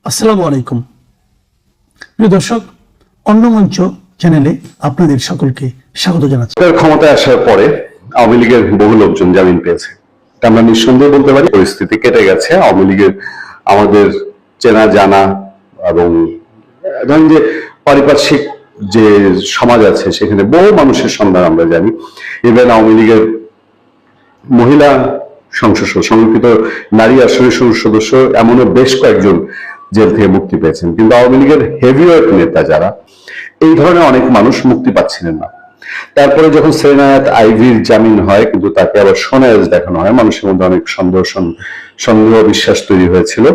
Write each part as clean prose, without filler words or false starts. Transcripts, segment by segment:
আসসালামু আলাইকুম প্রিয় দর্শক, অন্য মঞ্চ চ্যানেলে আপনাদের সকলকে স্বাগত জানাচ্ছি। ক্ষমতায় আসার পরে আওয়ামী লীগের বহু লোকজন জামিন পেয়েছে। আমরা নিঃসন্দেহে বলতে পারি পরিস্থিতি কেটে গেছে। আওয়ামী লীগের আমাদের চেনা জানা এবং ধরেন যে পারিপার্শ্বিক যে সমাজ আছে সেখানে বহু মানুষের সন্ধান আমরা জানি। ইভেন আওয়ামী লীগের মহিলা সংসদ সংরক্ষিত নারী আসনের সংসদ সদস্য এমনও বেশ কয়েকজন জেল থেকে মুক্তি পেয়েছেন। কিন্তু আওয়ামী লীগের হেভিওয়েট নেতা যারা, এই ধরনের অনেক মানুষ মুক্তি পাচ্ছিলেন না। তারপরে যখন সেরেনা হায়াৎ আইভীর জামিন হয়, কিন্তু তাকে আবার সোনায়াজ দেখানো হয়, মানুষের মধ্যে অনেক সন্দেহ বিশ্বাস তৈরি হয়েছিল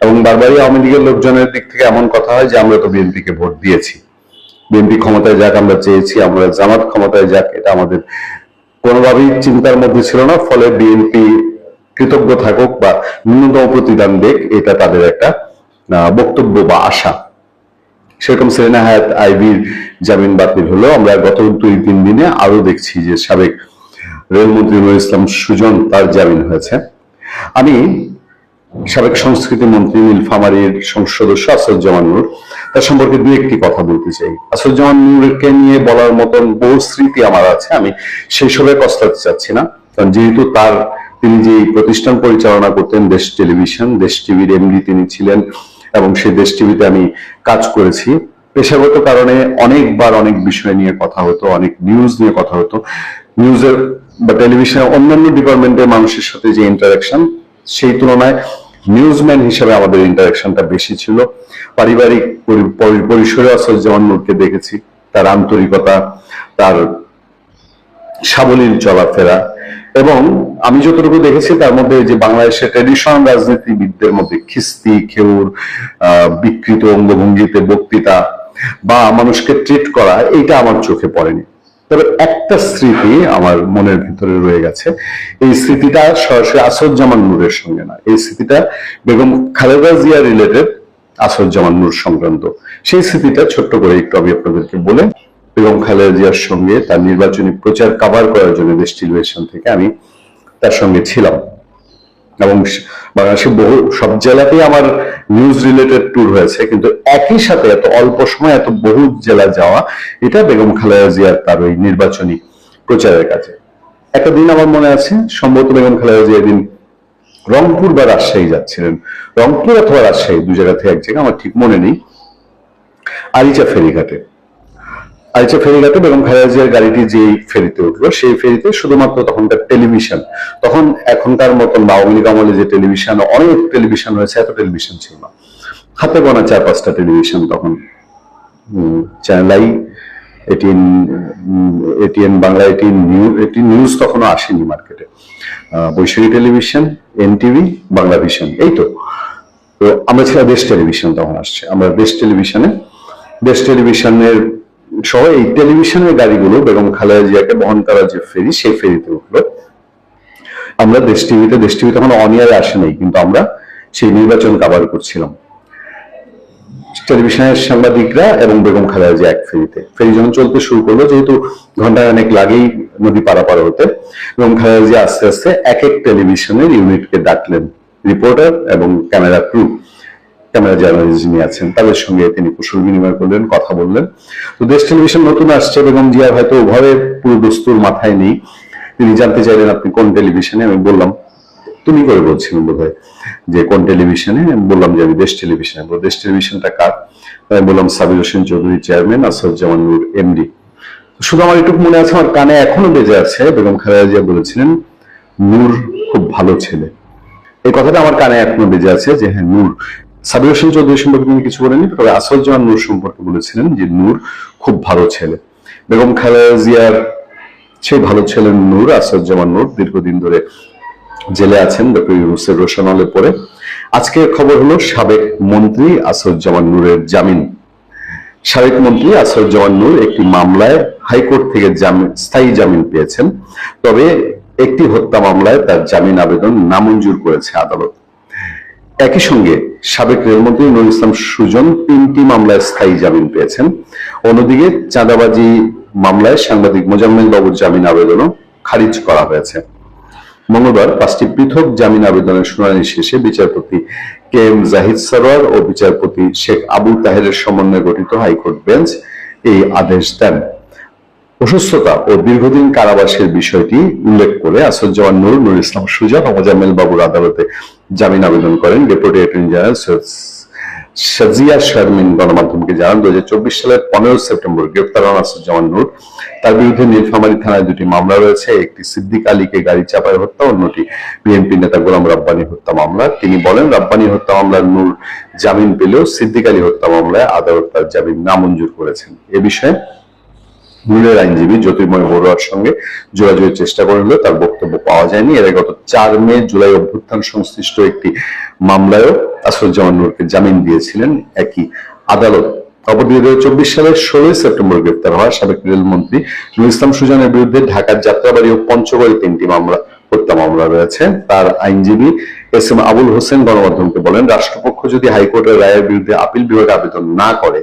এবং বারবারই আওয়ামী লীগের লোকজনের দিক থেকে এমন কথা হয় যে আমরা তো বিএনপিকে ভোট দিয়েছি, বিএনপি ক্ষমতায় যাক আমরা চেয়েছি, আমরা জামাত ক্ষমতায় যাক এটা আমাদের কোনোভাবেই চিন্তার মধ্যে ছিল না। ফলে বিএনপি কৃতজ্ঞ থাকুক বা ন্যূনতম প্রতিদান দেখ, এটা তাদের একটা বক্তব্য বা আশা। সেরকম সেরেনা হায়াৎ আইভীর জামিন বাতিল হলো। আমরা গত 2-3 দিনে আরো দেখছি যে সাবেক রেলমন্ত্রী নুরুল ইসলাম সুজন, তার জামিন হয়েছে। আমি সাবেক সংস্কৃতি মন্ত্রী নীলফামারীর সংসদ সদস্য আসাদুজ্জামান নূর, তার সম্পর্কে দু একটি কথা বলতে চাই। আসাদুজ্জামান নূরকে নিয়ে বলার মতন বহু স্মৃতি আমার আছে, আমি সেই সবে কষ্টাতে চাচ্ছি না। কারণ যেহেতু তিনি যে প্রতিষ্ঠান পরিচালনা করতেন দেশ টেলিভিশন, দেশ টিভির এমডি তিনি ছিলেন এবং সেই দেশ টিভিতে আমি কাজ করেছি। পেশাগত কারণে অনেকবার অনেক বিষয় নিয়ে কথা হতো, অনেক নিউজ নিয়ে কথা হতো। নিউজের বা টেলিভিশনের অন্যান্য ডিপার্টমেন্টের মানুষের সাথে যে ইন্টারাকশন, সেই তুলনায় নিউজম্যান হিসেবে আমাদের ইন্টারাকশনটা বেশি ছিল। পারিবারিক পরিসরে আসাদুজ্জামান নূরকে দেখেছি, তার আন্তরিকতা, তার সাবলীল চলাফেরা, এবং আমি যতটুকু দেখেছি তার মধ্যে যে বাংলাদেশের ট্রেডিশনাল রাজনীতিবিদদের মধ্যে খিস্তি খেউর, বিকৃত অঙ্গভঙ্গিতে বক্তৃতা বা মানুষকে ট্রিট করা, এইটা আমার চোখে পড়েনি। তবে একটা স্মৃতি আমার মনের ভিতরে রয়ে গেছে। এই স্মৃতিটা সরাসরি আসাদুজ্জামান নূরের সঙ্গে না, এই স্মৃতিটা বেগম খালেদা জিয়া রিলেটেড, আসাদুজ্জামান নূর সংক্রান্ত। সেই স্মৃতিটা ছোট্ট করে একটু আমি আপনাদেরকে বলে, বেগম খালেদা জিয়ার সঙ্গে তার নির্বাচনী প্রচার কভার করার জন্য দেশ টেলিভিশন থেকে আমি তার সঙ্গে ছিলাম এবং বাংলাদেশের বহু সব জেলাতেই আমার নিউজ রিলেটেড ট্যুর হয়েছে। কিন্তু একই সাথে এত অল্প সময় এত বহু জেলা যাওয়া, এটা বেগম খালেদা জিয়ার তার ওই নির্বাচনী প্রচারের কাজে। একটা দিন আমার মনে আছে, সম্ভবত বেগম খালেদা জিয়া দিন রংপুর বা রাজশাহী যাচ্ছিলেন, রংপুর অথবা রাজশাহী, দু জায়গা থেকে এক জায়গা, আমার ঠিক মনে নেই। আরিচা ফেরিঘাটে বেগম খালেদা জিয়ার গাড়িটি যে ফেরিতে উঠলো, সেই ফেরিতে শুধুমাত্র তখনকার টেলিভিশন, তখন এখনকার মতন আওয়ামী লীগ আমলে যে টেলিভিশন, অনেক টেলিভিশন হয়েছে, এত টেলিভিশন ছিল না, হাতে গোনা 4-5টা টেলিভিশন তখন। Channel I, ATN Bangla, ATN news তখনও আসেনি মার্কেটে, বৈশাখী টেলিভিশন, এনটিভি, বাংলা ভিশন, এই তো আমরা ছিলাম দেশ টেলিভিশন তখন আসছে। আমরা দেশ টেলিভিশনের সহ এই টেলিভিশনের গাড়িগুলো বেগম খালেদা জিয়াকে বহন করা যে ফেরি, সেই ফেরিতে উঠলো। আমরা দেশ টিভিতে তখন অন এয়ারে আসে নাই, কিন্তু আমরা সেই নির্বাচন কভার করছিলাম, টেলিভিশনের সাংবাদিকরা এবং বেগম খালেদা জিয়া এক ফেরিতে। ফেরি যখন চলতে শুরু করলো, যেহেতু ঘন্টা অনেক লাগেই নদী পারাপার হতে, বেগম খালেদা জিয়া আস্তে আস্তে এক এক টেলিভিশনের ইউনিটকে ডাকলেন, রিপোর্টার এবং ক্যামেরা ক্রু, ক্যামেরা জার্নালিস্ট যিনি আছেন, তাদের সঙ্গে তিনি কুশল বিনিময় করলেন, কথা বললেন। তো দেশ টেলিভিশন নতুন আসছে, বেগম জিয়ার হয়তো ওভাবে পুরো দস্তুর মাথায় নেই। তিনি জানতে চাইলেন আপনি কোন টেলিভিশনে। আমি বললাম, তুমি করে বলছিলেন বোধহয় যে কোন টেলিভিশনে। আমি বললাম যে আমি দেশ টেলিভিশনে। দেশ টেলিভিশনটা কার? আমি বললাম সাবির হোসেন চৌধুরী চেয়ারম্যান, আসাদুজ্জামান নূর এমডি। শুধু আমার এটুকু মনে আছে, আমার কানে এখনো বেজে আছে, বেগম খালেদা জিয়া বলেছিলেন নূর খুব ভালো ছেলে। এই কথাটা আমার কানে এখনো বেজে আছে যে হ্যাঁ, নূর। সাবির হোসেন চৌধুরী সম্পর্কে তিনি কিছু বলেননি, তবে আসাদুজ্জামান নূর সম্পর্কে বলেছিলেন যে নূর খুব ভালো ছেলে। বেগম খালেদা জিয়ার সেই ভালো ছেলে নূর, আসাদুজ্জামান নূর, দীর্ঘদিন ধরে জেলে আছেন ডক্টর ইউনূসের রোশনালে পড়ে। আজকের খবর হলো সাবেক মন্ত্রী আসাদুজ্জামান নূরের জামিন। সাবেক মন্ত্রী আসাদুজ্জামান নূর একটি মামলায় হাইকোর্ট থেকে স্থায়ী জামিন পেয়েছেন, তবে একটি হত্যা মামলায় তার জামিন আবেদন নামঞ্জুর করেছে আদালত। একই সঙ্গে সাবেক রেলমন্ত্রী নুরুল ইসলাম সুজন 3টি মামলায় স্থায়ী জামিন পেয়েছেন। অন্যদিকে চাঁদাবাজি মামলায় সাংবাদিক মোজাম্মেল বাবুর জামিন আবেদনও খারিজ করা হয়েছে। মঙ্গলবার 5টি পৃথক জামিন আবেদনের শুনানি শেষে বিচারপতি কে এম জাহিদ সরোয়ার ও বিচারপতি শেখ আবু তাহেরের সমন্বয়ে গঠিত হাইকোর্ট বেঞ্চ এই আদেশ দেন। অসুস্থতা ও দীর্ঘদিন কারাবাসের বিষয়টি উল্লেখ করে আসাদুজ্জামান নূর, নুর ইসলাম সুজন ও মোজাম্মেল বাবুর আদালতে জামিন আবেদন করেন। Deputy attorney general Syed Shazia Sharmin গণমাধ্যমকে জানান, 2024 সালের 15 সেপ্টেম্বর গ্রেপ্তার হন আসাদুজ্জামান নূর। তার বিরুদ্ধে নীলফামারী থানায় দুটি মামলা রয়েছে, একটি সিদ্দিক আলীকে গাড়ি চাপায় হত্যা, অন্যটি বিএনপি নেতা গোলাম রাব্বানী হত্যা মামলা। তিনি বলেন, রাব্বানী হত্যা মামলার নূর জামিন পেলেও সিদ্দিক আলী হত্যা মামলায় আদালত তার জামিন নামঞ্জুর করেছেন। এ বিষয়ে নূরের আইনজীবী জ্যোতির্ময় বড়ুয়ার সঙ্গে যোগাযোগের চেষ্টা করলেও তার বক্তব্য পাওয়া যায়নি। এর গত 4 মে জুলাই অভ্যুত্থান সংশ্লিষ্ট একটি মামলায়ও আসাদুজ্জামান নূরকে জামিন দিয়েছিলেন একই আদালত। অপরদিকে 2024 সালের 16 সেপ্টেম্বর গ্রেপ্তার হওয়া সাবেক রেলমন্ত্রী নুর ইসলাম সুজনের বিরুদ্ধে ঢাকার যাত্রাবাড়ি ও পঞ্চগড়ে 3টি হত্যা মামলা রয়েছে। তার আইনজীবী এস এম আবুল হোসেন গণমাধ্যমকে বলেন, রাষ্ট্রপক্ষ যদি হাইকোর্টের রায়ের বিরুদ্ধে আপিল বিভাগে আবেদন না করে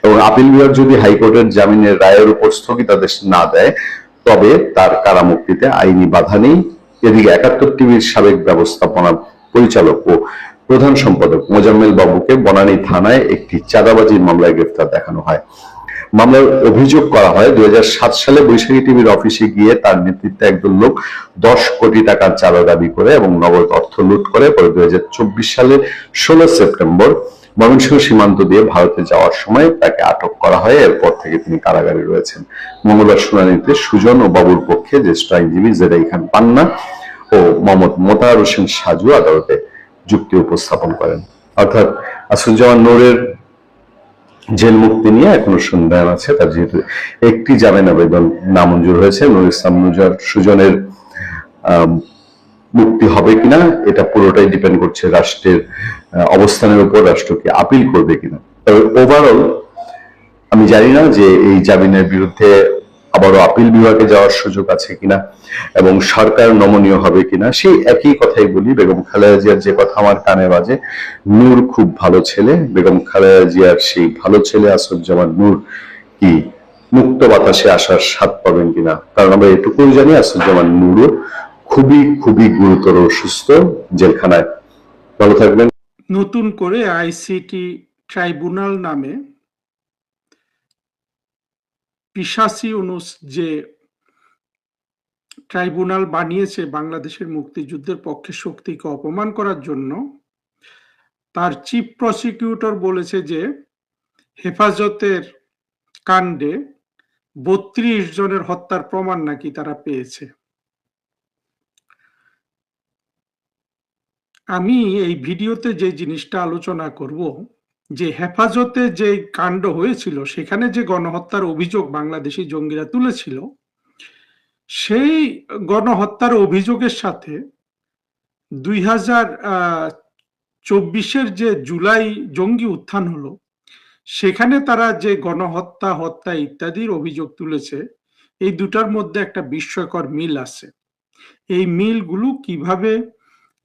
এবং আপিল বিভাগ যদি হাইকোর্টের জামিনের রায়ের উপর স্থগিতাদেশ না দেয়, তবে তার কারামুক্তিতে আইনি বাধা নেই। এদিকে 71 টিভির সাবেক ব্যবস্থাপনা পরিচালক ও প্রধান সম্পাদক মোজাম্মেল বাবুকে বনানী থানায় একটি চাঁদাবাজির মামলায় গ্রেফতার দেখানো হয়। মামলার অভিযোগ করা হয়, 2007 সালে বৈশাখী টিভির অফিসে গিয়ে তার নেতৃত্বে একদল লোক 10 কোটি টাকার চাঁদা দাবি করে এবং নগদ অর্থ লুট করে। পরে 2024 সালের 16 সেপ্টেম্বর ময়মনসিংহ সীমান্ত দিয়ে ভারতে যাওয়ার সময় তাকে আটক করা হয়। এরপর থেকে তিনি কারাগারে রয়েছেন। মঙ্গলবার শুনানিতে সুজন ও বাবুর পক্ষে জ্যেষ্ঠ আইনজীবী জেরাই খান পান্না ও মোহাম্মদ মোতাহার হোসেন সাজু আদালতে যুক্তি উপস্থাপন করেন। অর্থাৎ আসাদুজ্জামান নূরের জেল মুক্তি নিয়ে এখনো সন্দেহ আছে। তার যেহেতু একটি জামিন আবেদন নামঞ্জুর হয়েছে, নুর ইসলাম সুজনের মুক্তি হবে কিনা এটা পুরোটাই ডিপেন্ড করছে রাষ্ট্রের অবস্থানের উপর, রাষ্ট্র কি আপিল করবে কিনা। তবে ওভারঅল আমি জানি না যে এই জামিনের বিরুদ্ধে আবারও আপিল বিভাগে যাওয়ার সুযোগ আছে কিনা এবং সরকার নমনীয় হবে কিনা। সেই একই কথাই বলি, বেগম খালেদা জিয়ার যে কথা আমার কানে বাজে, নূর খুব ভালো ছেলে। বেগম খালেদা জিয়ার সেই ভালো ছেলে আসাদুজ্জামান নূর কি মুক্ত বাতাসে আসার স্বাদ পাবেন কিনা, কারণ আমরা এটুকুই জানি আসাদুজ্জামান নূরও খুবই খুবই গুরুতর অসুস্থ, জেলখানায়। ভালো থাকবেন। নতুন করে আইসিটি ট্রাইব্যুনাল নামে পিশাচি ইউনূস যে ট্রাইব্যুনাল বানিয়েছে বাংলাদেশের মুক্তিযুদ্ধের পক্ষে শক্তিকে অপমান করার জন্য, তার চিফ প্রসিকিউটর বলেছে যে হেফাজতের কাণ্ডে 32 জনের হত্যার প্রমাণ নাকি তারা পেয়েছে। আমি এই ভিডিওতে যে জিনিসটা আলোচনা করব, যে হেফাজতে যে কাণ্ড হয়েছিল সেখানে যে গণহত্যার অভিযোগ বাংলাদেশি জঙ্গিরা তুলেছিল, সেই গণহত্যার অভিযোগের সাথে 2024-এর যে জুলাই জঙ্গি উত্থান হলো সেখানে তারা যে গণহত্যা, হত্যা ইত্যাদির অভিযোগ তুলেছে, এই দুটার মধ্যে একটা বিস্ময়কর মিল আছে। এই মিলগুলো কিভাবে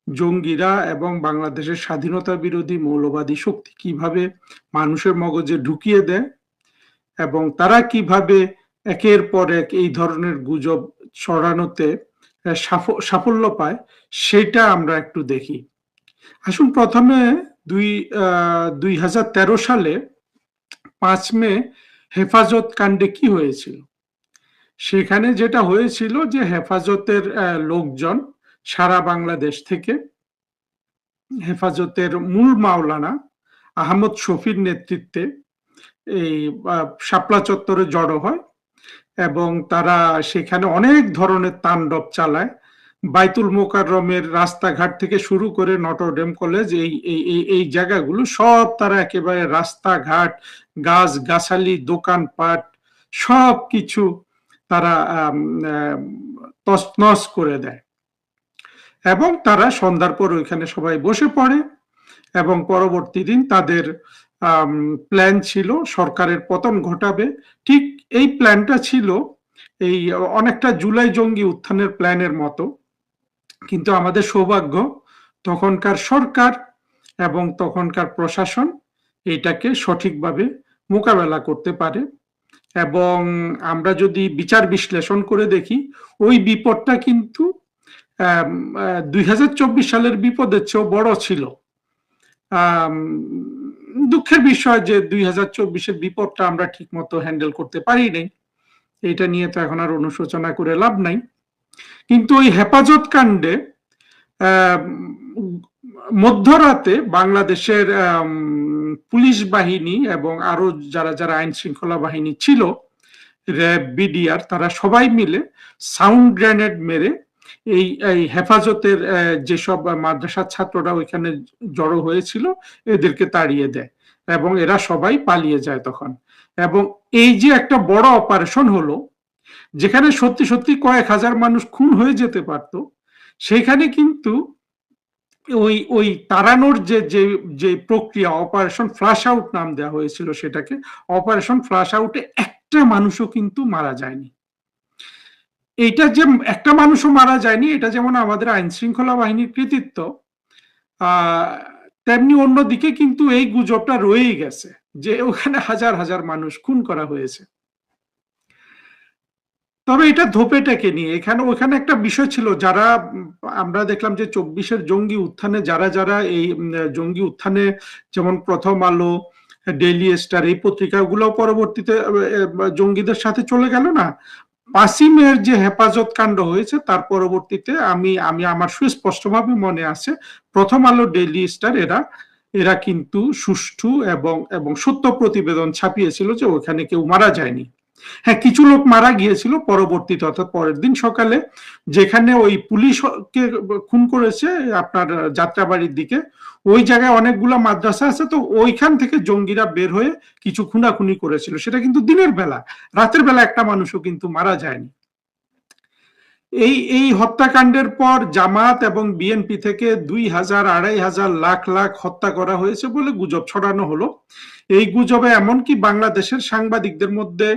জঙ্গিরা এবং বাংলাদেশের স্বাধীনতা বিরোধী মৌলবাদী শক্তি কিভাবে মানুষের মগজে ঢুকিয়ে দেয় এবং তারা কিভাবে একের পর এক এই ধরনের গুজব ছড়ানোতে সাফল্য পায়, সেটা আমরা একটু দেখি। আসুন প্রথমে 2013 সালে 5 মে হেফাজত কাণ্ডে কি হয়েছিল। সেখানে যেটা হয়েছিল যে হেফাজতের লোকজন সারা বাংলাদেশ থেকে হেফাজতের মূল মাওলানা আহমদ শফির নেতৃত্বে এই শাপলা চত্বরে জড়ো হয় এবং তারা সেখানে অনেক ধরনের তাণ্ডব চালায়। বাইতুল মোকাররমের রাস্তাঘাট থেকে শুরু করে নটরডেম কলেজ, এই জায়গাগুলো সব তারা একেবারে রাস্তাঘাট, গাছ গাছালি, দোকানপাট সব কিছু তারা তছনছ করে দেয় এবং তারা সন্ধ্যার পর ওইখানে সবাই বসে পড়ে এবং পরবর্তী দিন তাদের প্ল্যান ছিল সরকারের পতন ঘটাবে। ঠিক এই প্ল্যানটা ছিল এই অনেকটা জুলাই জঙ্গি উত্থানের প্ল্যানের মতো, কিন্তু আমাদের সৌভাগ্য তখনকার সরকার এবং তখনকার প্রশাসন এটাকে সঠিকভাবে মোকাবেলা করতে পারে। এবং আমরা যদি বিচার বিশ্লেষণ করে দেখি, ওই বিপদটা কিন্তু 2024 সালের বিপদের চেয়েও বড় ছিল। আম, দুঃখের বিষয় যে 2024-এর বিপদটা আমরা ঠিক মতো হ্যান্ডেল করতে পারি নাই। এটা নিয়ে তো এখন আর অনুশোচনা করে লাভ নাই। কিন্তু ওই হেফাজত কাণ্ডে মধ্যরাতে বাংলাদেশের পুলিশ বাহিনী এবং আরো যারা যারা আইন শৃঙ্খলা বাহিনী ছিল, র্যাব, বিডিআর, তারা সবাই মিলে সাউন্ড গ্রেনেড মেরে এই হেফাজতের যেসব মাদ্রাসার ছাত্ররা ওইখানে জড়ো হয়েছিল এদেরকে তাড়িয়ে দেয় এবং এরা সবাই পালিয়ে যায় তখন। এবং এই যে একটা বড় অপারেশন হলো, যেখানে সত্যি সত্যি কয়েক হাজার মানুষ খুন হয়ে যেতে পারত, সেখানে কিন্তু ওই ওই তাড়ানোর যে প্রক্রিয়া, অপারেশন ফ্লাশ আউট নাম দেওয়া হয়েছিল সেটাকে, অপারেশন ফ্লাশ আউটে একটা মানুষও কিন্তু মারা যায়নি। এইটা যে একটা মানুষও মারা যায়নি, এটা যেমন আমাদের আইন শৃঙ্খলা বাহিনীর কৃতিত্ব, তেমনি অন্যদিকে কিন্তু এই গুজবটা রয়েই গেছে যে ওখানে হাজার হাজার মানুষ খুন করা হয়েছে। তবে এটা ধোপে টেকে নিয়ে ওখানে একটা বিষয় ছিল, যারা আমরা দেখলাম যে 24-এর জঙ্গি উত্থানে যারা যারা এই জঙ্গি উত্থানে, যেমন প্রথম আলো, ডেইলি স্টার, এই পত্রিকাগুলো পরবর্তীতে জঙ্গিদের সাথে চলে গেল না। 5ই মের যে হেফাজত কাণ্ড হয়েছে তার পরবর্তীতে আমি আমার সুস্পষ্টভাবে মনে আছে, প্রথম আলো, ডেইলি স্টার এরা কিন্তু সুষ্ঠু এবং সত্য প্রতিবেদন ছাপিয়েছিল যে ওখানে কেউ মারা যায়নি। হ্যাঁ, কিছু লোক মারা গিয়েছিল পরবর্তীতে, অর্থাৎ পরের দিন সকালে, যেখানে ওই পুলিশকে খুন করেছে আপনার যাত্রাবাড়ির দিকে, ওই জায়গায় অনেকগুলা মাদ্রাসা আছে, তো ওইখান থেকে জঙ্গিরা বের হয়ে কিছু খুনাখুনি করেছিল। সেটা কিন্তু দিনের বেলা, রাতের বেলা একটা মানুষও কিন্তু মারা যায়নি। এই হত্যাকাণ্ডের পর জামাত এবং বিএনপি থেকে 2000, 2500, লাখ লাখ হত্যা করা হয়েছে বলে গুজব ছড়ানো হলো। এই গুজবে এমনকি বাংলাদেশের সাংবাদিকদের মধ্যে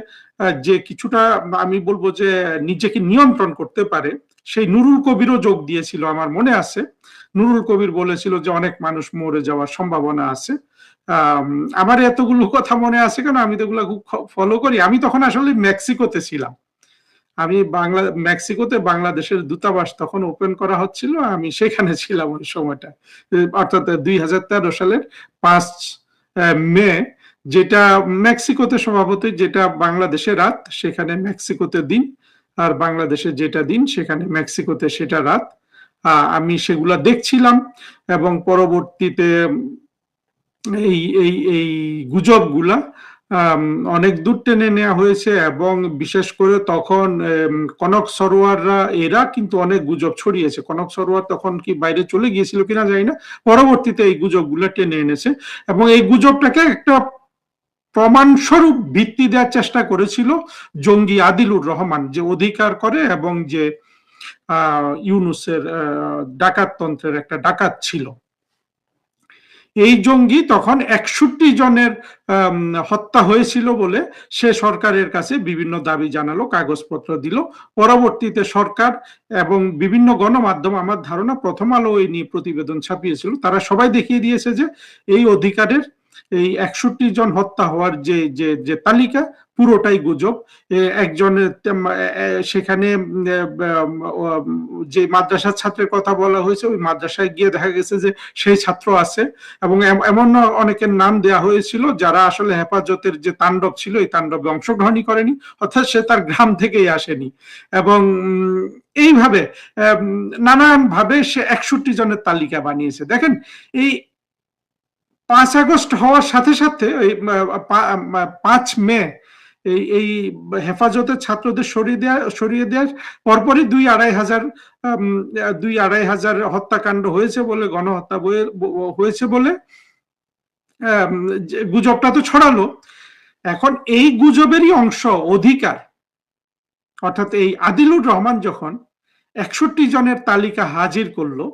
যে কিছুটা আমি বলবো যে নিজেকে নিয়ন্ত্রণ করতে পারে, সেই নুরুল কবিরও যোগ দিয়েছিল। আমার মনে আছে নুরুল কবির বলেছিল যে অনেক মানুষ মরে যাওয়ার সম্ভাবনা আছে। আমার এতগুলো কথা মনে আছে কেন, আমি তো এগুলো খুব ফলো করি। আমি তখন আসলে মেক্সিকোতে ছিলাম। আমি মেক্সিকোতে বাংলাদেশের দূতাবাস তখন ওপেন করা হচ্ছিল, আমি সেখানে ছিলাম ওই সময়টা, অর্থাৎ 2013 সালের 5 মে, যেটা মেক্সিকোতে স্বভাবতই যেটা বাংলাদেশে রাত, সেখানে মেক্সিকোতে দিন, আর বাংলাদেশে যেটা দিন সেখানে মেক্সিকোতে সেটা রাত। আমি সেগুলা দেখছিলাম এবং পরবর্তীতে এই এই এই গুজবগুলা অনেক দূর টেনে নেওয়া হয়েছে এবং বিশেষ করে তখন কনক সরোয়াররা এরা কিন্তু অনেক গুজব ছড়িয়েছে। কনক সরোয়ার তখন কি বাইরে চলে গিয়েছিল কিনা জানি না, পরবর্তীতে এই গুজবগুলো টেনে এনেছে এবং এই গুজবটাকে একটা প্রমাণস্বরূপ ভিত্তি দেওয়ার চেষ্টা করেছিল জঙ্গি আদিলুর রহমান, যে অধিকার করে এবং যে ইউনুসের ডাকাততন্ত্রের একটা ডাকাত ছিল। এই জঙ্গি তখন 61 জনের হত্যা হয়েছিল বলে সে সরকারের কাছে বিভিন্ন দাবি জানালো, কাগজপত্র দিল। পরবর্তীতে সরকার এবং বিভিন্ন গণমাধ্যম, আমার ধারণা প্রথম আলো এই নিয়ে প্রতিবেদন ছাপিয়েছিল, তারা সবাই দেখিয়ে দিয়েছে যে এই অধিকারের এই 61 জন হত্যা হওয়ার যে তালিকা পুরোটাই গুজব। একজনের সেখানে যে মাদ্রাসার ছাত্রের কথা বলা হয়েছে, ওই মাদ্রাসায় গিয়ে দেখা গেছে যে সেই ছাত্র আছে এবং এমন অনেকের নাম দেয়া হয়েছিল যারা আসলে হেফাজতের যে তাণ্ডব ছিল এই তাণ্ডবে অংশগ্রহণই করেনি, অর্থাৎ সে তার গ্রাম থেকেই আসেনি। এবং এইভাবে নানান ভাবে সে 61 জনের তালিকা বানিয়েছে। দেখেন, এই 5 আগস্ট হওয়ার সাথে সাথে 5 মে এই হেফাজতের ছাত্রদের সরিয়ে দেওয়ার পরপরই 2-2.5 হাজার হত্যাকাণ্ড হয়েছে বলে, গণহত্যা হয়েছে বলে গুজবটা তো ছড়ালো। এখন এই গুজবেরই অংশ অধিকার, অর্থাৎ এই আদিলুর রহমান যখন 61 জনের তালিকা হাজির করলো,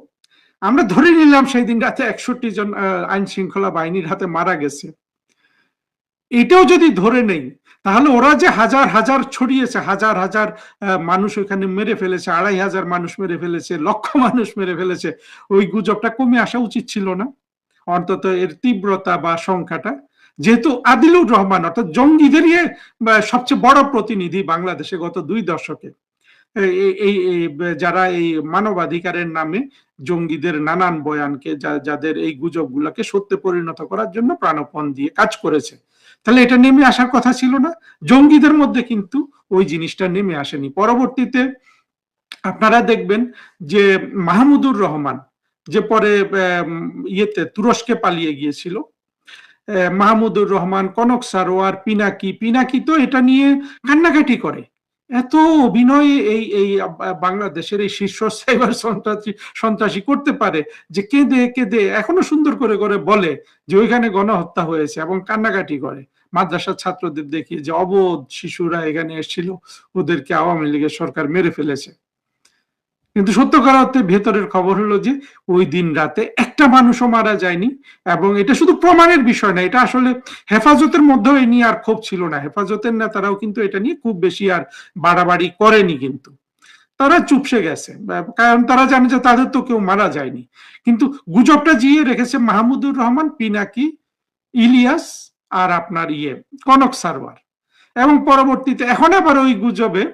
আমরা ধরে নিলাম সেই দিন রাতে 61 জন আইন শৃঙ্খলা বাহিনীর হাতে মারা গেছে। এটাও যদি ধরে নেই, তাহলে ওরা যে হাজার হাজার ছড়িয়েছে, হাজার হাজার মানুষ ওখানে মেরে ফেলেছে, 2500 মানুষ মেরে ফেলেছে, লক্ষ মানুষ মেরে ফেলেছে, ওই গুজবটা কমে আসা উচিত ছিল না? অন্তত এর তীব্রতা বা সংখ্যাটা, যেহেতু আদিলুর রহমান অর্থাৎ জঙ্গিদেরই সবচেয়ে বড় প্রতিনিধি বাংলাদেশে গত 2 দশকে, যারা এই মানবাধিকারের নামে জঙ্গিদের নানান বয়ানকে, যাদের এই গুজবগুলোকে সত্যে পরিণত করার জন্য প্রাণপণ দিয়ে কাজ করেছে। তাহলে এটা নেমে আসার কথা ছিল না? জঙ্গিদের মধ্যে কিন্তু ওই জিনিসটা নেমে আসেনি। পরবর্তীতে আপনারা দেখবেন যে মাহমুদুর রহমান, যে পরে তুরস্কে পালিয়ে গিয়েছিল, মাহমুদুর রহমান, কনক সারোয়ার, পিনাকি তো এটা নিয়ে কান্নাকাটি করে। এত অভিনয় এই বাংলাদেশের এই শীর্ষ সাইবার সন্ত্রাসী করতে পারে যে কেঁদে কেঁদে এখনো সুন্দর করে করে বলে যে ওইখানে গণহত্যা হয়েছে, এবং কান্নাকাটি করে মাদ্রাসার ছাত্রদের দেখিয়ে যে অবোধ শিশুরা এখানে এসেছিল, ওদেরকে আওয়ামী লীগের সরকার মেরে ফেলেছে। কিন্তু সত্যকার অর্থে ভেতরের খবর হলো যে ওই দিন রাতে একটা মানুষও মারা যায়নি। এবং এটা শুধু প্রমাণের বিষয় না, এটা আসলে হেফাজতের মধ্যেও এ নিয়ে আর ক্ষোভ ছিল না। হেফাজতের নেতারাও কিন্তু এটা নিয়ে খুব বেশি আর বাড়াবাড়ি করেনি, কিন্তু তারা চুপসে গেছে, কারণ তারা জানে যে তাদের তো কেউ মারা যায়নি। কিন্তু গুজবটা জিয়ে রেখেছে মাহমুদুর রহমান, পিনাকি, ইলিয়াস আর আপনার কনক সারোয়ার। এবং পরবর্তীতে এখন আবার ওই গুজবে,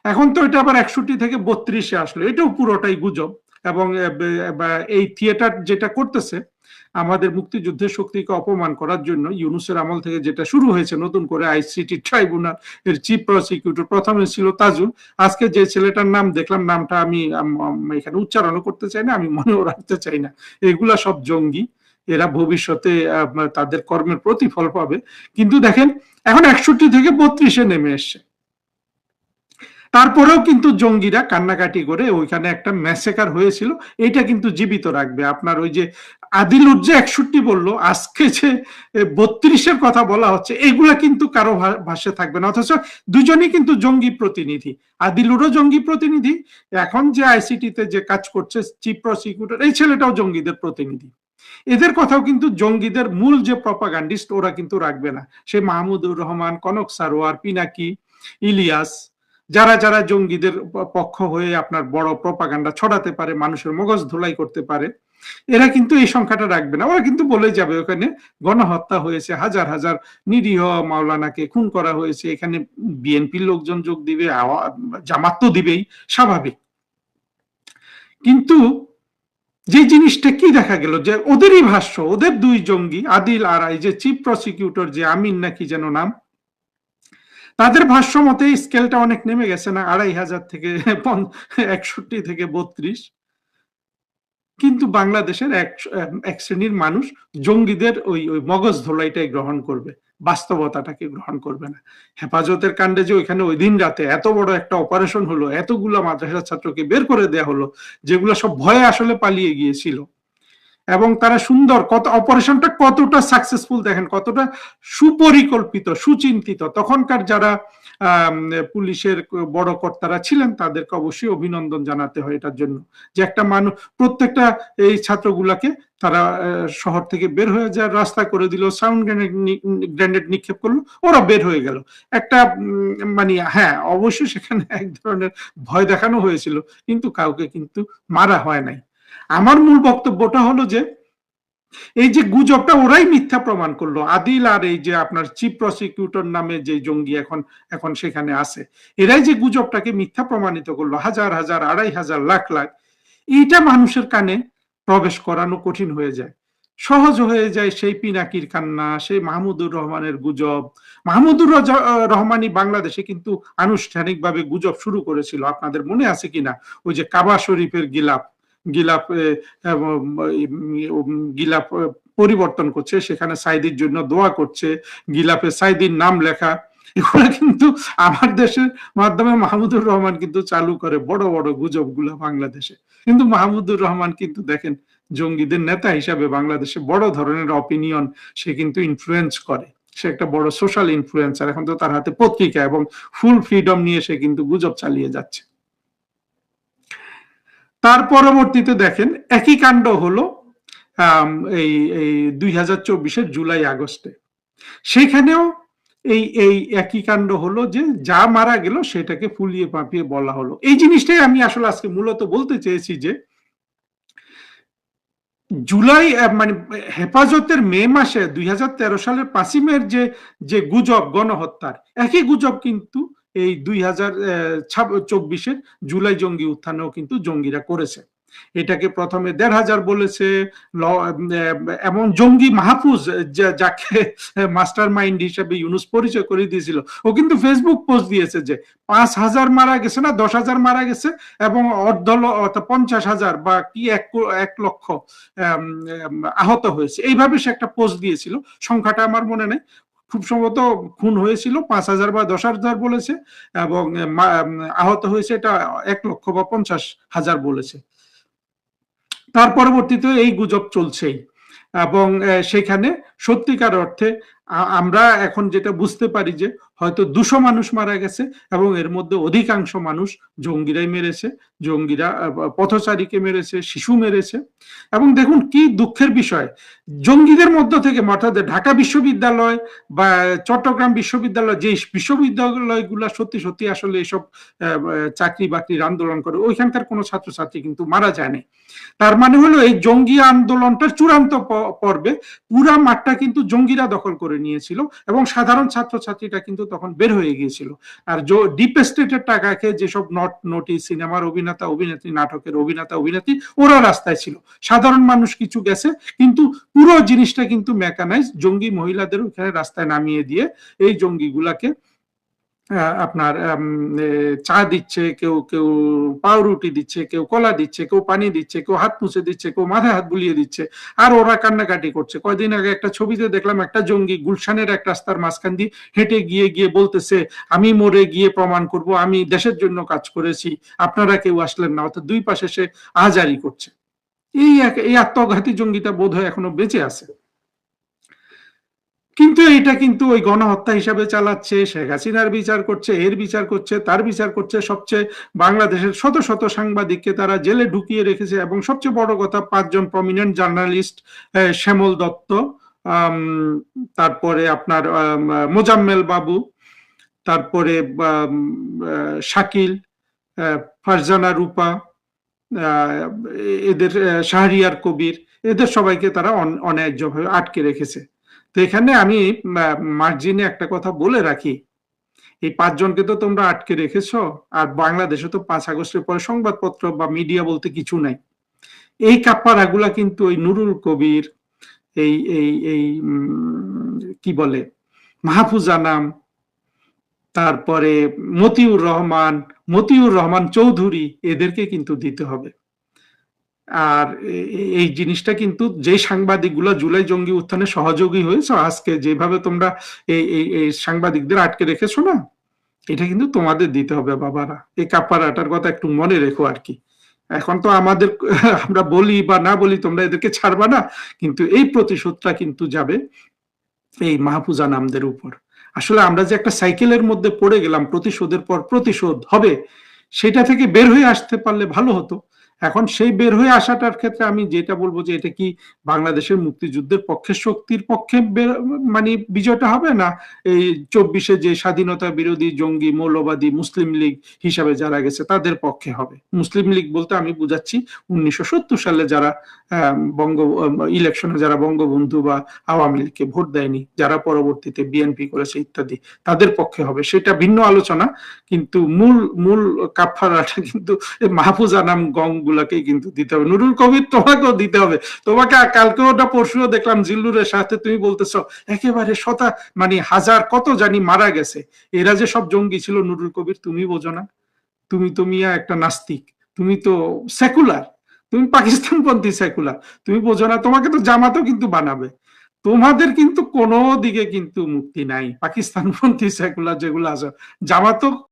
এখন তো এটা আবার 61 থেকে 32-এ আসলো, এটাও পুরোটাই গুজব। এবং এই থিয়েটার যেটা করতেছে আমাদের মুক্তিযুদ্ধের শক্তিকে অপমান করার জন্য, ইউনূসের আমল থেকে যেটা শুরু হয়েছে নতুন করে, আইসিটি ট্রাইব্যুনাল এর চিফ প্রসিকিউটর প্রথমে ছিল তাজুল, আজকে যে ছেলেটার নাম দেখলাম, নামটা আমি এখানে উচ্চারণও করতে চাই না, আমি মনেও রাখতে চাই না। এগুলা সব জঙ্গি, এরা ভবিষ্যতে তাদের কর্মের প্রতিফল পাবে। কিন্তু দেখেন এখন 61 থেকে 32-এ নেমে এসছে। তারপরেও কিন্তু জঙ্গিরা কান্নাকাটি করে ওইখানে একটা ম্যাসেকার হয়েছিল, এটা কিন্তু জীবিত রাখবে। আপনার ওই যে আদিলুর যে 61 বললো, আজকে যে 32-এর কথা বলা হচ্ছে, এগুলা কিন্তু কারো ভাষ্যে থাকবে না। অথচ দুজনই কিন্তু জঙ্গি প্রতিনিধি, আদিলুরও জঙ্গি প্রতিনিধি, এখন যে আইসিটিতে যে কাজ করছে চিফ প্রসিকিউটর, এই ছেলেটাও জঙ্গিদের প্রতিনিধি। এদের কথাও কিন্তু জঙ্গিদের মূল যে প্রপাগান্ডিস্ট, ওরা কিন্তু রাখবে না। সে মাহমুদুর রহমান, কনক সারোয়ার, পিনাকি, ইলিয়াস, যারা যারা জঙ্গিদের পক্ষ হয়ে আপনার বড় প্রপাগান্ডা ছড়াতে পারে, মানুষের মগজ ধোলাই করতে পারে, এরা কিন্তু এই সংখ্যাটা রাখবে না। ওরা কিন্তু বলে যাবে ওখানে গণহত্যা হয়েছে, হাজার হাজার নিরীহ মাওলানাকে খুন করা হয়েছে, এখানে বিএনপির লোকজন যোগ দিবে, জামাত তো দিবেই, স্বাভাবিক। কিন্তু যে জিনিসটা কি দেখা গেল, যে ওদেরই ভাষ্য, ওদের দুই জঙ্গি আদিল আর এই যে চিফ প্রসিকিউটর যে আমিন নাকি যেন নাম, তাদের ভাষ্য মতে স্কেলটা অনেক নেমে গেছে না, 2500 থেকে 61 থেকে 32। কিন্তু বাংলাদেশের এক শ্রেণীর মানুষ জঙ্গিদের ওই মগজ ধোলাইটাই গ্রহণ করবে, বাস্তবতাটাকে গ্রহণ করবে না। হেফাজতের কাণ্ডে যে ওইখানে ওই দিন রাতে এত বড় একটা অপারেশন হলো, এতগুলো মাদ্রাসার ছাত্রকে বের করে দেয়া হলো, যেগুলো সব ভয়ে আসলে পালিয়ে গিয়েছিল, এবং তারা সুন্দর, কত অপারেশনটা কতটা সাকসেসফুল দেখেন, কতটা সুপরিকল্পিত, সুচিন্তিত। তখনকার যারা পুলিশের বড় কর্তারা ছিলেন, তাদেরকে অবশ্যই অভিনন্দন জানাতে হয় এটার জন্য, যে একটা মানুষ প্রত্যেকটা এই ছাত্রগুলাকে তারা শহর থেকে বের হয়ে যায়, রাস্তা করে দিল, সাউন্ড গ্রেনেড নিক্ষেপ করলো, ওরা বের হয়ে গেল। একটা মানে হ্যাঁ, অবশ্যই সেখানে এক ধরনের ভয় দেখানো হয়েছিল, কিন্তু কাউকে কিন্তু মারা হয় নাই। আমার মূল বক্তব্যটা হলো যে এই যে গুজবটা ওরাই মিথ্যা প্রমাণ করলো, আদিল আর এই যে আপনার চিফ প্রসিকিউটর নামে যে জঙ্গি এখন সেখানে আছে, এরাই যে গুজবটাকে মিথ্যা প্রমাণিত করলো, হাজার হাজার, 2500, লাখ লাখ, এইটা মানুষের কানে প্রবেশ করানো কঠিন হয়ে যায়, সহজ হয়ে যায়। সেই পিনাকির কান্না, সেই মাহমুদুর রহমানের গুজব। মাহমুদুর রহমানই বাংলাদেশে কিন্তু আনুষ্ঠানিকভাবে গুজব শুরু করেছিল, আপনাদের মনে আছে কিনা? ওই যে কাবা শরীফের গিলাফ পরিবর্তন করছে, সেখানে সাইদির জন্য দোয়া করছে, গিলাফে সাইদির নাম লেখা, এগুলো কিন্তু আমার দেশের মাধ্যমে মাহমুদুর রহমান কিন্তু চালু করে বড় বড় গুজব গুলা বাংলাদেশে। কিন্তু মাহমুদুর রহমান কিন্তু দেখেন জঙ্গিদের নেতা হিসাবে বাংলাদেশে বড় ধরনের অপিনিয়ন সে কিন্তু ইনফ্লুয়েন্স করে, সে একটা বড় সোশ্যাল ইনফ্লুয়েন্সার। এখন তো তার হাতে পত্রিকা এবং ফুল ফ্রিডম নিয়ে সে কিন্তু গুজব চালিয়ে যাচ্ছে। তার পরবর্তীতে দেখেন একই কাণ্ড হলো এই 2024-এর জুলাই আগস্টে, সেখানেও এই একই কাণ্ড হলো, যে যা মারা গেল সেটাকে ফুলিয়ে পাপিয়ে বলা হলো। এই জিনিসটাই আমি আসলে আজকে মূলত বলতে চেয়েছি, যে জুলাই মানে হেফাজতের মে মাসে 2013 সালের 5ই মের যে গুজব গণহত্যার, একই গুজব কিন্তু এই 2024-এর জুলাই জঙ্গি উত্থানেও কিন্তু জঙ্গিরা করেছে। এটাকে প্রথমে 1,500 বলেছে, এমন জঙ্গি মাহফুজ যাকে মাস্টার মাইন্ড হিসেবে ইউনূস পরিচয় করে দিয়েছিল, ও কিন্তু ফেসবুক পোস্ট দিয়েছে যে 5,000 মারা গেছে না 10,000 মারা গেছে এবং 50,000 বা কি 1 লক্ষ আহত হয়েছে, এইভাবে সে একটা পোস্ট দিয়েছিল। সংখ্যাটা আমার মনে নেই, খুব সম্ভবত খুন হয়েছিল 5,000 বা 10,000 বলেছে এবং আহত হয়েছে এটা 1 লক্ষ বা 50,000 বলেছে। তার পরবর্তীতে এই গুজব চলছেই এবং সেখানে সত্যিকার অর্থে আমরা এখন যেটা বুঝতে পারি যে হয়তো 200 মানুষ মারা গেছে এবং এর মধ্যে অধিকাংশ মানুষ জঙ্গিরাই মেরেছে, জঙ্গিরা পথচারীকে মেরেছে, শিশু মেরেছে। এবং দেখুন কি দুঃখের বিষয়, জঙ্গিদের মধ্য থেকে অর্থাৎ ঢাকা বিশ্ববিদ্যালয় বা চট্টগ্রাম বিশ্ববিদ্যালয়, যে বিশ্ববিদ্যালয়গুলো সত্যি সত্যি আসলে এসব চাকরি বাকরির আন্দোলন করে, ওইখানকার কোনো ছাত্রছাত্রী কিন্তু মারা যায়নি। তার মানে হলো এই জঙ্গি আন্দোলনটার চূড়ান্ত পর্বে পুরা মাঠটা কিন্তু জঙ্গিরা দখল করে নিয়েছিল এবং সাধারণ ছাত্রছাত্রীরা কিন্তু তখন বের হয়ে গিয়েছিল। আর ডিপ স্টেটের টাকাকে যেসব নোটিস, সিনেমার অভিনেতা অভিনেত্রী, নাটকের অভিনেতা অভিনেত্রী, ওরা রাস্তায় ছিল, সাধারণ মানুষ কিছু গেছে, কিন্তু পুরো জিনিসটা কিন্তু মেকানাইজ, জঙ্গি মহিলাদের ওখানে রাস্তায় নামিয়ে দিয়ে এই জঙ্গিগুলাকে আপনার চা দিচ্ছে, কেউ কেউ পাউরুটি দিচ্ছে, কেউ কলা দিচ্ছে, কেউ পানি দিচ্ছে, কেউ হাত মুছে দিচ্ছে, কেউ মাথায় হাত বুলিয়ে দিচ্ছে, আর ওরা কান্নাকাটি করছে। কয়দিন আগে একটা ছবিতে দেখলাম একটা জঙ্গি গুলশানের এক রাস্তার মাঝখান দিয়ে হেঁটে গিয়ে বলতেছে, আমি মরে গিয়ে প্রমাণ করব আমি দেশের জন্য কাজ করেছি, আপনারা কেউ আসলেন না। অর্থাৎ দুই পাশে সে আহাজারি করছে। এই আত্মঘাতী জঙ্গিটা বোধ হয় এখনো বেঁচে আছে, কিন্তু এটা কিন্তু ওই গণহত্যা হিসাবে চালাচ্ছে, শেখ হাসিনার বিচার করছে, এর বিচার করছে, তার বিচার করছে। সবচেয়ে বাংলাদেশের শত শত সাংবাদিককে তারা জেলে ঢুকিয়ে রেখেছে এবং সবচেয়ে বড় কথা 5 জন প্রমিনেন্ট জার্নালিস্ট, শ্যামল দত্ত, তারপরে আপনার মোজাম্মেল বাবু, তারপরে শাকিল, ফারজানা রূপা, এদের শাহরিয়ার কবির, এদের সবাইকে তারা অন্যায্যভাবে আটকে রেখেছে। তো এখানে আমি মার্জিনে একটা কথা বলে রাখি, এই 5 জনকে তো তোমরা আটকে রেখেছো, আর বাংলাদেশে তো 5 আগস্টের পরে সংবাদপত্র বা মিডিয়া বলতে কিছু নাই। এই কাপ্পারাগুলা কিন্তু ওই নুরুল কবির, এই এই এই কি বলে মাহফুজ আনাম, তারপরে মতিউর রহমান চৌধুরী, এদেরকে কিন্তু দিতে হবে। আর এই জিনিসটা কিন্তু যে সাংবাদিকগুলো জুলাই জঙ্গি উত্থানে সহযোগী হয়েছে, আজকে যেভাবে তোমরা এই সাংবাদিকদের আটকে রেখেছো না, এটা কিন্তু তোমাদের দিতে হবে বাবারা। এই কাপ্পারাটার কথা একটু মনে রেখো আর কি। এখন তো আমাদের আমরা বলি বা না বলি তোমরা এদেরকে ছাড়বা না, কিন্তু এই প্রতিশোধটা কিন্তু যাবে এই মাহফুজ আনামদের উপর। আসলে আমরা যে একটা সাইকেলের মধ্যে পড়ে গেলাম, প্রতিশোধের পর প্রতিশোধ হবে, সেটা থেকে বের হয়ে আসতে পারলে ভালো হতো। এখন সেই বের হয়ে আসাটার ক্ষেত্রে আমি যেটা বলবো যে এটা কি বাংলাদেশের মুক্তিযুদ্ধের পক্ষে, শক্তির পক্ষে মানে বিজয়টা হবে, না এই 24-এ যে স্বাধীনতা বিরোধী জঙ্গি মৌলবাদী মুসলিম লীগ হিসাবে যারা গেছে তাদের পক্ষে হবে? মুসলিম লীগ বলতে আমি বুঝাচ্ছি 1970 সালে যারা ইলেকশনে যারা বঙ্গবন্ধু বা আওয়ামী লীগকে ভোট দেয়নি, যারা পরবর্তীতে বিএনপি করেছে ইত্যাদি, তাদের পক্ষে হবে, সেটা ভিন্ন আলোচনা। কিন্তু মূল কাফারাটা কিন্তু মাহফুজ আনাম গং গুলাকেই কিন্তু দিতে হবে। নুরুল কবির তোমাকেও দিতে হবে। তোমাকে কালকে ওটা পরশুও দেখলাম জিল্লুরের সাথে তুমি বলতেছো একেবারে মানে হাজার কত জানি মারা গেছে, এরা যে সব জঙ্গি ছিল। নুরুল কবির তুমি বোঝো না? তুমি তো মিয়া একটা নাস্তিক, তুমি তো সেকুলার, তুমি পাকিস্তানপন্থী সেকুলার, তুমি বোঝো না? তোমাকে তো জামাতও কিন্তু বানাবে। তোমাদের কিন্তু কোনো দিকে কিন্তু মুক্তি নাই, পাকিস্তানপন্থী সেকুলার যেগুলো আছে। জামাতও